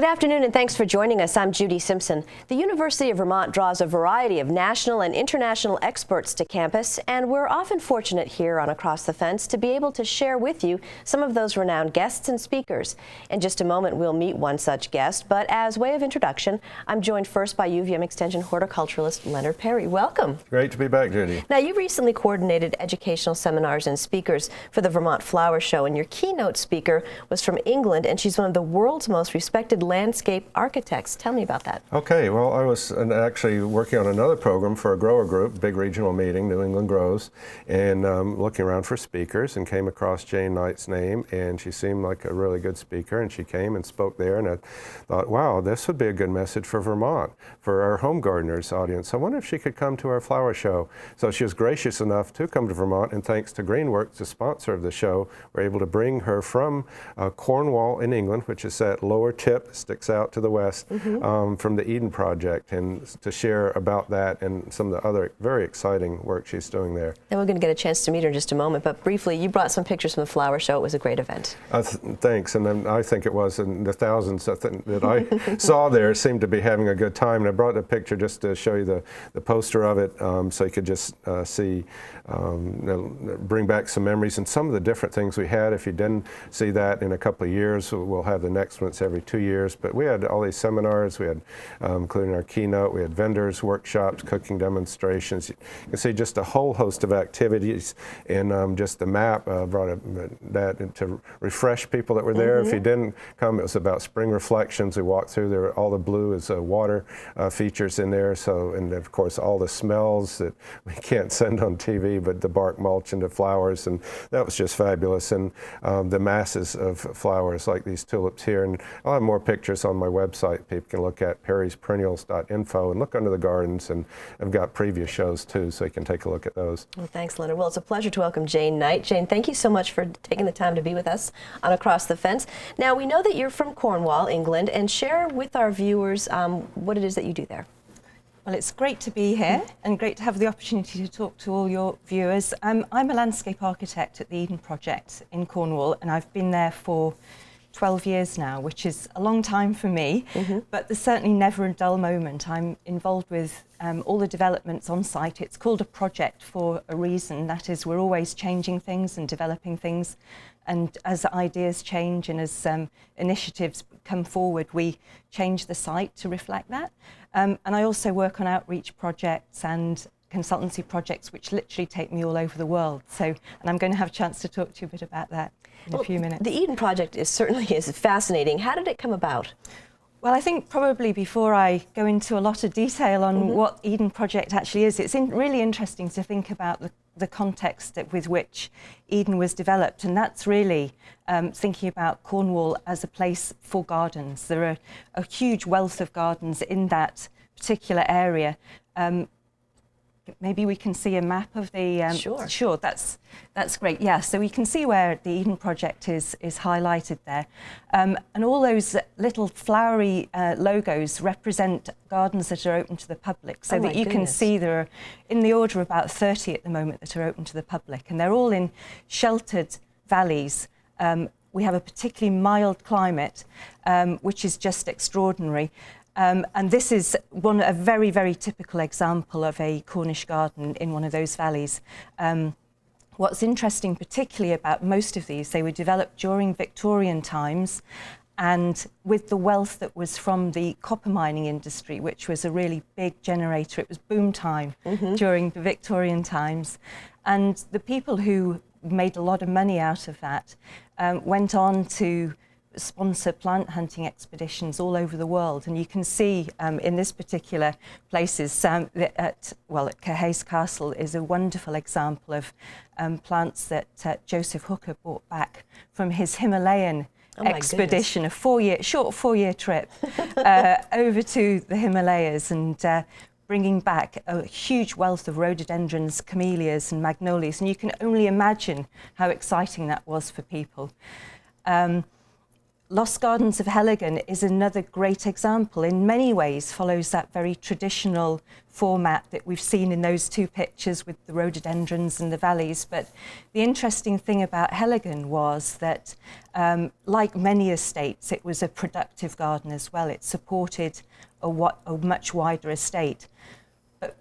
Good afternoon and thanks for joining us. I'm Judy Simpson. The University of Vermont draws a variety of national and international experts to campus, and we're often fortunate here on Across the Fence to be able to share with you some of those renowned guests and speakers. In just a moment we'll meet one such guest, but as way of introduction, I'm joined first by UVM Extension horticulturalist Leonard Perry. Welcome. Great to be back, Judy. Now, you recently coordinated educational seminars and speakers for the Vermont Flower Show, and your keynote speaker was from England, and she's one of the world's most respected landscape architects. Tell me about that. Okay, well, I was actually working on another program for a grower group, big regional meeting, New England Grows, and looking around for speakers and came across Jane Knight's name, and she seemed like a really good speaker, and she came and spoke there, and I thought, wow, this would be a good message for Vermont, for our home gardeners audience. I wonder if she could come to our flower show. So she was gracious enough to come to Vermont, and thanks to Greenworks, the sponsor of the show, we're able to bring her from Cornwall in England, which is that lower tip, sticks out to the west, from the Eden Project, and to share about that and some of the other very exciting work she's doing there. And we're going to get a chance to meet her in just a moment, but briefly, you brought some pictures from the flower show. It was a great event. Thanks, and then I think it was, and the thousands that I saw there seemed to be having a good time, and I brought a picture just to show you the poster of it, so you could just see, bring back some memories and some of the different things we had. If you didn't see that in a couple of years, we'll have the next one. It's every 2 years. But we had all these seminars. We had, including our keynote, we had vendors, workshops, cooking demonstrations. You can see just a whole host of activities, and just the map brought that to refresh people that were there. If you didn't come, it was about spring reflections. We walked through there. All the blue is water features in there. So, and of course, all the smells that we can't send on TV, but the bark mulch and the flowers, and that was just fabulous. And the masses of flowers like these tulips here. And I'll have more pictures on my website. People can look at perrysperennials.info and look under the gardens, and I've got previous shows too, so you can take a look at those. Well, thanks, Leonard. Well, it's a pleasure to welcome Jane Knight. Jane, thank you so much for taking the time to be with us on Across the Fence. Now, we know that you're from Cornwall, England, and share with our viewers what it is that you do there. Well, it's great to be here and great to have the opportunity to talk to all your viewers. I'm a landscape architect at the Eden Project in Cornwall, and I've been there for 12 years now, which is a long time for me, but there's certainly never a dull moment. I'm involved with all the developments on site. It's called a project for a reason. That is, we're always changing things and developing things, and as ideas change and as initiatives come forward, we change the site to reflect that. And I also work on outreach projects and consultancy projects which literally take me all over the world. So, and I'm going to have a chance to talk to you a bit about that in a few minutes. The Eden Project certainly is fascinating. How did it come about? Well, I think probably before I go into a lot of detail on what Eden Project actually is, it's really interesting to think about the context with which Eden was developed, and that's really thinking about Cornwall as a place for gardens. There are a huge wealth of gardens in that particular area. Maybe we can see a map of the... Sure, that's great. Yeah, so we can see where the Eden Project is highlighted there. And all those little flowery logos represent gardens that are open to the public, so that you can see there are in the order of about 30 at the moment that are open to the public, and they're all in sheltered valleys. We have a particularly mild climate, which is just extraordinary. And this is a very, very typical example of a Cornish garden in one of those valleys. What's interesting particularly about most of these, they were developed during Victorian times, and with the wealth that was from the copper mining industry, which was a really big generator. It was boom time during the Victorian times. And the people who made a lot of money out of that went on to sponsor plant hunting expeditions all over the world, and you can see in this particular places at Cahays Castle is a wonderful example of plants that Joseph Hooker brought back from his Himalayan expedition, a short four-year trip over to the Himalayas, and bringing back a huge wealth of rhododendrons, camellias and magnolias, and you can only imagine how exciting that was for people. Lost Gardens of Heligan is another great example. In many ways follows that very traditional format that we've seen in those two pictures with the rhododendrons and the valleys. But the interesting thing about Heligan was that, like many estates, it was a productive garden as well. It supported a much wider estate. But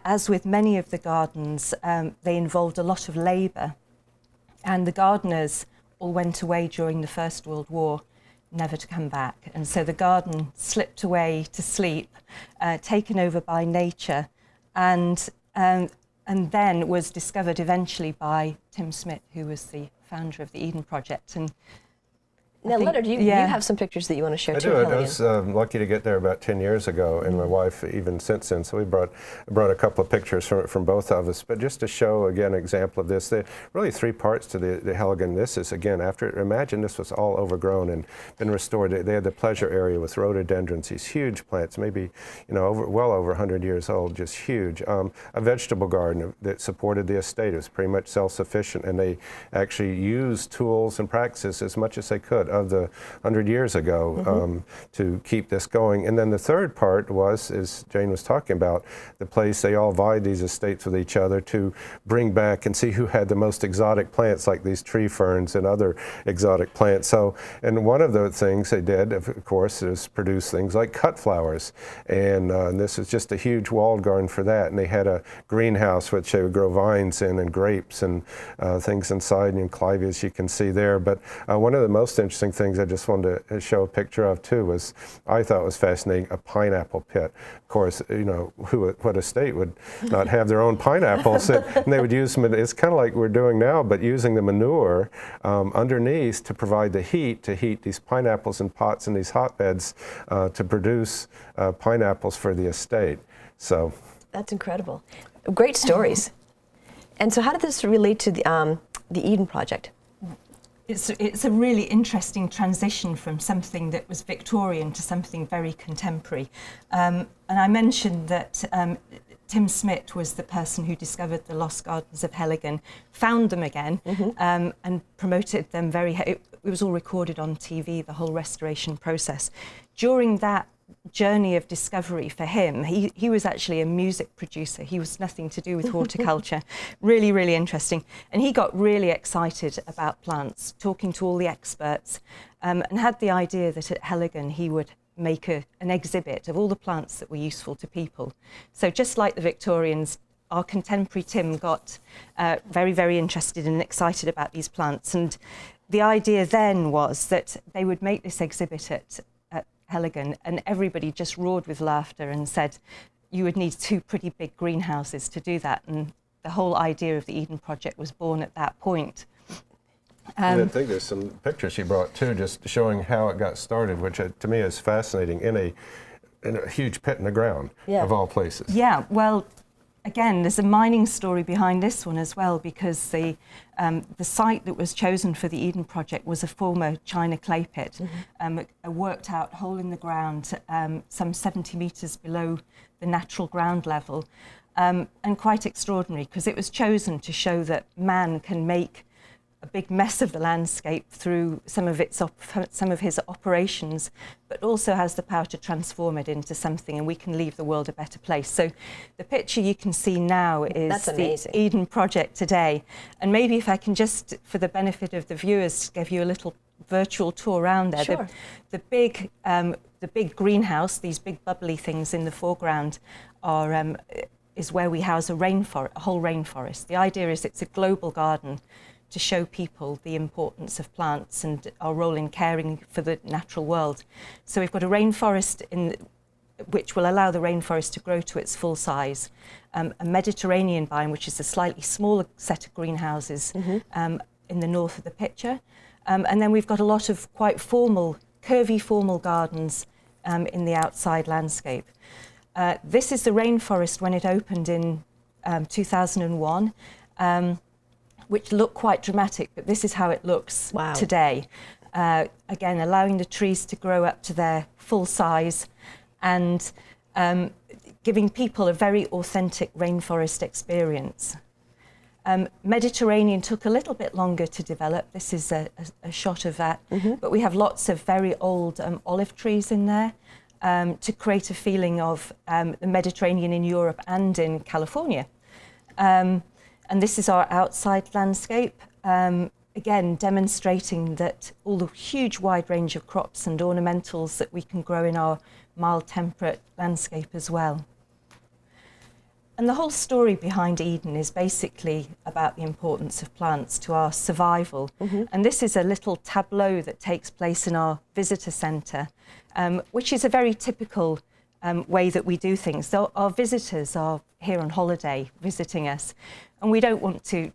as with many of the gardens, they involved a lot of labour, and the gardeners all went away during the First World War, never to come back. And so the garden slipped away to sleep, taken over by nature, and then was discovered eventually by Tim Smith, who was the founder of the Eden Project. And now, Leonard, you have some pictures that you want to share too. I was lucky to get there about 10 years ago, and my wife even since then. So we brought a couple of pictures from both of us. But just to show again an example of this, there are really three parts to the Heligan. This is again imagine this was all overgrown and been restored. They had the pleasure area with rhododendrons, these huge plants, maybe well over 100 years old, just huge. A vegetable garden that supported the estate. It was pretty much self-sufficient, and they actually used tools and practices as much as they could of the 100 years ago to keep this going. And then the third part was, as Jane was talking about, the place they all vied, these estates, with each other to bring back and see who had the most exotic plants, like these tree ferns and other exotic plants. So, and one of the things they did, of course, is produce things like cut flowers. And this is just a huge walled garden for that. And they had a greenhouse which they would grow vines in and grapes and things inside, and clivias you can see there. But one of the most interesting things I just wanted to show a picture of too was, I thought was fascinating, a pineapple pit. Of course, what estate would not have their own pineapples? And they would use them. It's kind of like we're doing now, but using the manure underneath to provide the heat to heat these pineapples in pots in these hotbeds to produce pineapples for the estate. So that's incredible. Great stories. And so, how did this relate to the Eden Project? It's a really interesting transition from something that was Victorian to something very contemporary. And I mentioned that Tim Smith was the person who discovered the Lost Gardens of Heligan, found them again, and promoted them it was all recorded on TV, the whole restoration process. During that journey of discovery for him, he was actually a music producer. He was nothing to do with horticulture. Really, really interesting. And he got really excited about plants, talking to all the experts, and had the idea that at Heligan he would make an exhibit of all the plants that were useful to people. So just like the Victorians, our contemporary Tim got very, very interested and excited about these plants. And the idea then was that they would make this exhibit at Heligan, and everybody just roared with laughter and said you would need 2 pretty big greenhouses to do that. And the whole idea of the Eden Project was born at that point. And I think there's some pictures she brought too, just showing how it got started, which to me is fascinating, in a huge pit in the ground, of all places. Yeah, well, again, there's a mining story behind this one as well, because the site that was chosen for the Eden Project was a former China clay pit, a worked out hole in the ground, some 70 metres below the natural ground level, and quite extraordinary, because it was chosen to show that man can make a big mess of the landscape through some of his operations, but also has the power to transform it into something, and we can leave the world a better place. So the picture you can see now is the Eden Project today. And maybe if I can just, for the benefit of the viewers, give you a little virtual tour around there. Sure. The big greenhouse, these big bubbly things in the foreground, is where we house a whole rainforest. The idea is it's a global garden to show people the importance of plants and our role in caring for the natural world. So we've got a rainforest which will allow the rainforest to grow to its full size, a Mediterranean biome, which is a slightly smaller set of greenhouses in the north of the picture. And then we've got a lot of quite curvy formal gardens in the outside landscape. This is the rainforest when it opened in 2001. Which look quite dramatic, but this is how it looks today. Again, allowing the trees to grow up to their full size and giving people a very authentic rainforest experience. Mediterranean took a little bit longer to develop. This is a shot of that. But we have lots of very old olive trees in there to create a feeling of the Mediterranean in Europe and in California. And this is our outside landscape, again demonstrating that all the huge wide range of crops and ornamentals that we can grow in our mild temperate landscape as well. And the whole story behind Eden is basically about the importance of plants to our survival. And this is a little tableau that takes place in our visitor centre, which is a very typical way that we do things. So our visitors are here on holiday visiting us, and we don't want to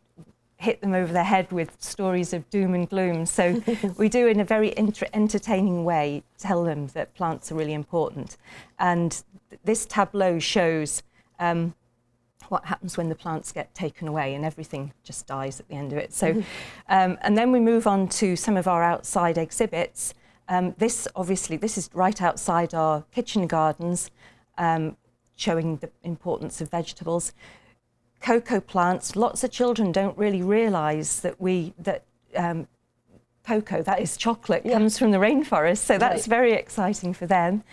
hit them over the head with stories of doom and gloom. So we do, in a very entertaining way, tell them that plants are really important. And this tableau shows what happens when the plants get taken away, and everything just dies at the end of it. So, and then we move on to some of our outside exhibits. This is right outside our kitchen gardens, showing the importance of vegetables. Cocoa plants, lots of children don't really realise that cocoa, that is chocolate, comes from the rainforest, so that's very exciting for them.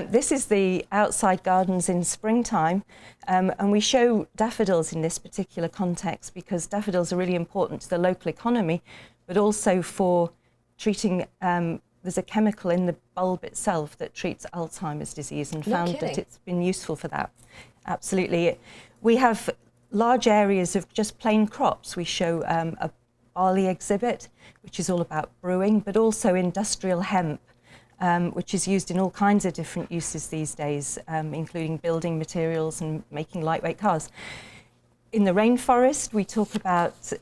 This is the outside gardens in springtime, and we show daffodils in this particular context because daffodils are really important to the local economy, but also for treating, there's a chemical in the bulb itself that treats Alzheimer's disease, and found that it's been useful for that. Absolutely. We have large areas of just plain crops. We show a barley exhibit, which is all about brewing, but also industrial hemp, which is used in all kinds of different uses these days, including building materials and making lightweight cars. In the rainforest, we talk about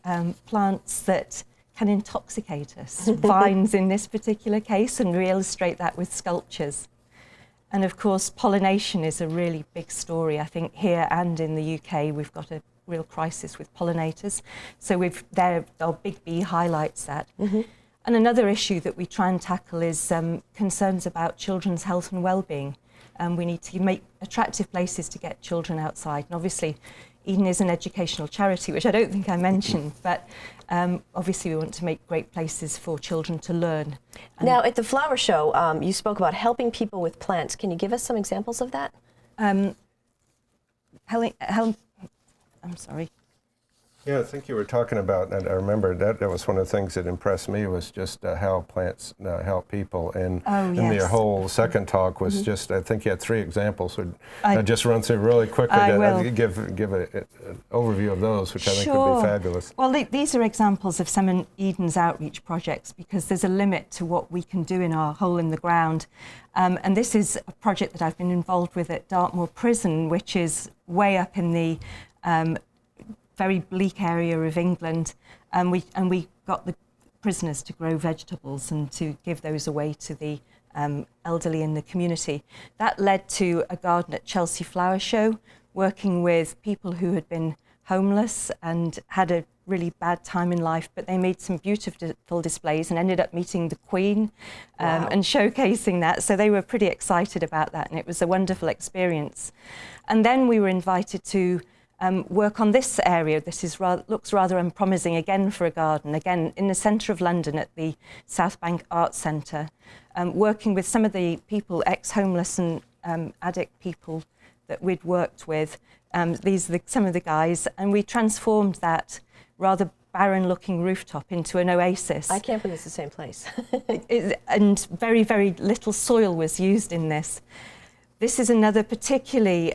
plants that can intoxicate us, vines in this particular case, and we illustrate that with sculptures. And of course, pollination is a really big story. I think here and in the UK, we've got a real crisis with pollinators. So our Big Bee highlights that. And another issue that we try and tackle is concerns about children's health and well-being. We need to make attractive places to get children outside. And obviously, Eden is an educational charity, which I don't think I mentioned, but obviously we want to make great places for children to learn. Now, at the flower show, you spoke about helping people with plants. Can you give us some examples of that? I'm sorry. Yeah, I think you were talking about, and I remember that was one of the things that impressed me, was just how plants help people. And, and the whole second talk was just, I think you had 3 examples. I'd just run through really quickly to give an overview of those, which I think would be fabulous. Well, these are examples of some of Eden's outreach projects, because there's a limit to what we can do in our hole in the ground. And this is a project that I've been involved with at Dartmoor Prison, which is way up in the very bleak area of England, and we got the prisoners to grow vegetables and to give those away to the elderly in the community. That led to a garden at Chelsea Flower Show, working with people who had been homeless and had a really bad time in life, but they made some beautiful displays and ended up meeting the Queen and showcasing that. So they were pretty excited about that, and it was a wonderful experience. And then we were invited to work on this area. This is looks rather unpromising again for a garden, again in the centre of London at the South Bank Arts Centre, working with some of the people, ex-homeless and addict people that we'd worked with. These are some of the guys, and we transformed that rather barren-looking rooftop into an oasis. I can't believe it's the same place. And very, very little soil was used in this. This is another particularly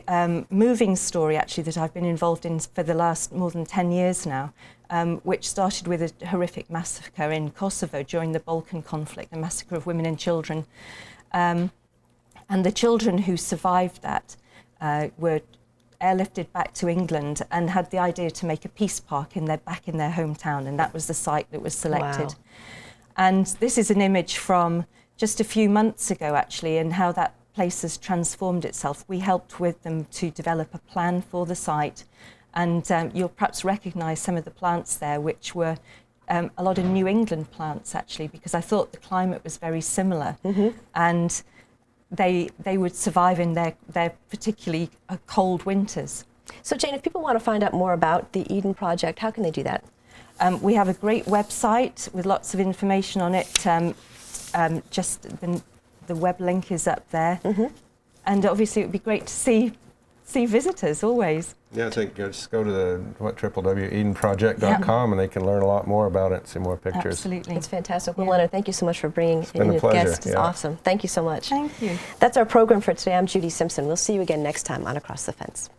moving story, actually, that I've been involved in for the last more than 10 years now, which started with a horrific massacre in Kosovo during the Balkan conflict, the massacre of women and children. And the children who survived that were airlifted back to England and had the idea to make a peace park back in their hometown, and that was the site that was selected. Wow. And this is an image from just a few months ago, actually, and how that place has transformed itself. We helped with them to develop a plan for the site, and you'll perhaps recognise some of the plants there, which were a lot of New England plants, actually, because I thought the climate was very similar, and they would survive in their particularly cold winters. So Jane, if people want to find out more about the Eden Project, how can they do that? We have a great website with lots of information on it. Just the web link is up there. And obviously it would be great to see visitors always. Yeah, I think just go to the www.edenproject.com and they can learn a lot more about it, see more pictures. Absolutely. It's fantastic. Well, Leonard, thank you so much for bringing It's been in a pleasure. guests. It's awesome. Thank you so much. Thank you. That's our program for today. I'm Judy Simpson. We'll see you again next time on Across the Fence.